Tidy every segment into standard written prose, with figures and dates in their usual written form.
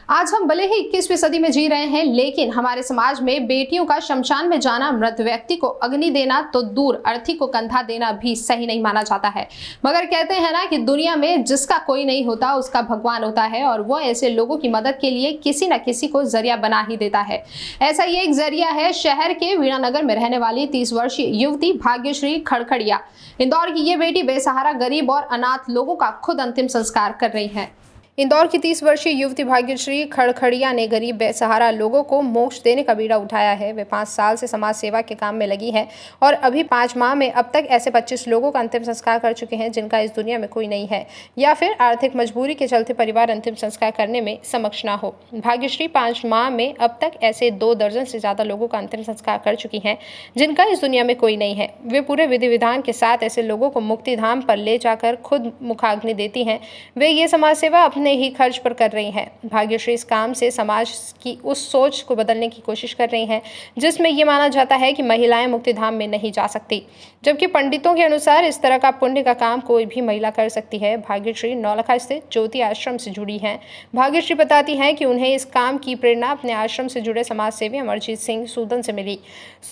आज हम भले ही 21वीं सदी में जी रहे हैं, लेकिन हमारे समाज में बेटियों का शमशान में जाना, मृत व्यक्ति को अग्नि देना तो दूर, अर्थी को कंधा देना भी सही नहीं माना जाता है। मगर कहते हैं ना कि दुनिया में जिसका कोई नहीं होता उसका भगवान होता है, और वो ऐसे लोगों की मदद के लिए किसी न किसी को जरिया बना ही देता है। ऐसा ही एक जरिया है शहर के वीणानगर में रहने वाली 30 वर्षीय युवती भाग्यश्री खड़खड़िया। इंदौर की ये बेटी बेसहारा, गरीब और अनाथ लोगों का खुद अंतिम संस्कार कर रही है। इंदौर की 30 वर्षीय युवती भाग्यश्री खड़खड़िया ने गरीब बेसहारा लोगों को मोक्ष देने का बीड़ा उठाया है। वे 5 साल से समाज सेवा के काम में लगी है और अभी 5 माह में अब तक ऐसे 25 लोगों का अंतिम संस्कार कर चुके हैं जिनका इस दुनिया में कोई नहीं है, या फिर आर्थिक मजबूरी के चलते परिवार अंतिम संस्कार करने में समक्ष ना हो। भाग्यश्री 5 माह में अब तक ऐसे 2 दर्जन से ज्यादा लोगों का अंतिम संस्कार कर चुकी हैं जिनका इस दुनिया में कोई नहीं है। वे पूरे विधि विधान के साथ ऐसे लोगों को मुक्ति धाम पर ले जाकर खुद मुखाग्नि देती हैं। वे ये समाज सेवा अपने ही खर्च पर कर रही हैं। भाग्यश्री इस काम से समाज की उस सोच को बदलने की कोशिश कर रही हैं जिसमें यह माना जाता है कि महिलाएं मुक्तिधाम में नहीं जा सकती, जबकि पंडितों के अनुसार इस तरह का पुण्य का काम कोई भी महिला कर सकती है। भाग्यश्री नौलखा स्थित ज्योति आश्रम से जुड़ी हैं। भाग्यश्री बताती हैं कि उन्हें इस काम की प्रेरणा अपने आश्रम से जुड़े समाजसेवी अमरजीत सिंह सूदन से मिली।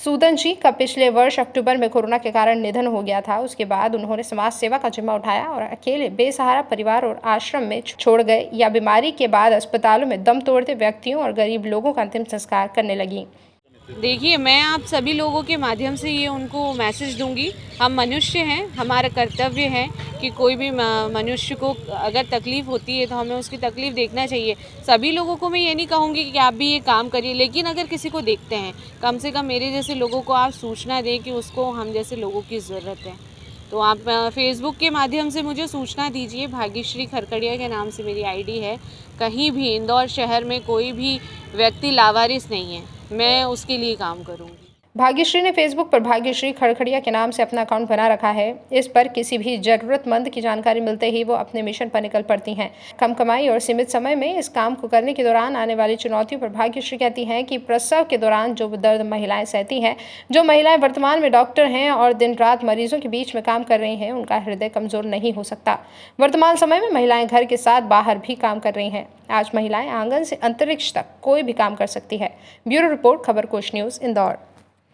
सूदन जी का पिछले वर्ष अक्टूबर में कोरोना के कारण निधन हो गया था। उसके बाद उन्होंने समाज सेवा का जिम्मा उठाया और अकेले बेसहारा परिवार और आश्रम में छोड़ गए या बीमारी के बाद अस्पतालों में दम तोड़ते व्यक्तियों और गरीब लोगों का अंतिम संस्कार करने लगी। देखिए, मैं आप सभी लोगों के माध्यम से ये उनको मैसेज दूंगी। हम मनुष्य हैं, हमारा कर्तव्य है कि कोई भी मनुष्य को अगर तकलीफ़ होती है तो हमें उसकी तकलीफ़ देखना चाहिए। सभी लोगों को मैं ये नहीं कहूँगी कि आप भी ये काम करिए, लेकिन अगर किसी को देखते हैं, कम से कम मेरे जैसे लोगों को आप सूचना दें कि उसको हम जैसे लोगों की ज़रूरत है। तो आप फेसबुक के माध्यम से मुझे सूचना दीजिए। भाग्यश्री खड़खड़िया के नाम से मेरी आईडी है। कहीं भी इंदौर शहर में कोई भी व्यक्ति लावारिस नहीं है, मैं उसके लिए काम करूँगी। भाग्यश्री ने फेसबुक पर भाग्यश्री खड़खड़िया के नाम से अपना अकाउंट बना रखा है। इस पर किसी भी जरूरतमंद की जानकारी मिलते ही वो अपने मिशन पर निकल पड़ती हैं। कम कमाई और सीमित समय में इस काम को करने के दौरान आने वाली चुनौतियों पर भाग्यश्री कहती हैं कि प्रसव के दौरान जो दर्द महिलाएं सहती हैं, जो महिलाएं वर्तमान में डॉक्टर हैं और दिन रात मरीजों के बीच में काम कर रही हैं, उनका हृदय कमजोर नहीं हो सकता। वर्तमान समय में महिलाएं घर के साथ बाहर भी काम कर रही हैं। आज महिलाएं आंगन से अंतरिक्ष तक कोई भी काम कर सकती है। Bureau report, Khabarkosh news, Indore.